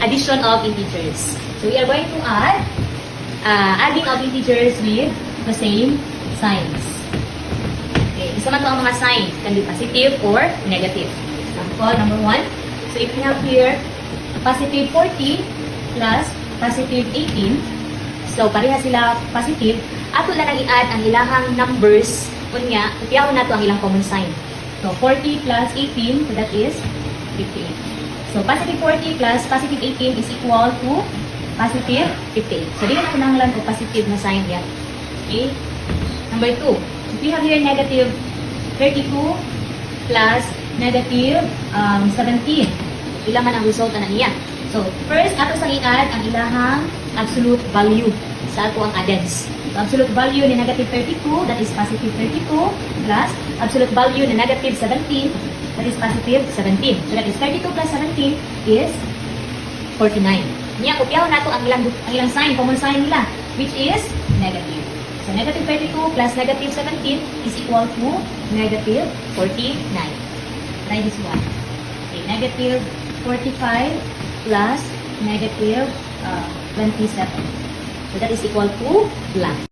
addition of integers. So we are going to add adding of integers with the same signs. Okay, isa man to ang mga sign. Can be positive or negative. Example, number 1. So if we have here positive 40 plus positive 18, so pareha sila positive, ato lang nang i-add ang ilahang numbers. Kunya, ipiyahon nato ang ilang common sign. So 40 plus 18, so that is 58. So positive 40 plus positive 18 is equal to positive 58. So, di na kinahanglan ko positive na sign yan. Okay? Number 2. If we have here negative 32 plus negative 17. Ilan man ang result na niya. So, first, ato sa i-add ang ilahang absolute value sa ato ang addends. So, absolute value ni negative 32, that is positive 32, plus absolute value ni negative 17, that is positive 17. So, that is 32 plus 17 is 49. Niya, kopyaw nato ang ilang sign, common sign nila, which is negative. So, negative 32 plus negative 17 is equal to negative 49. Try this one. Okay, negative 45 plus negative 27. So, that is equal to blank.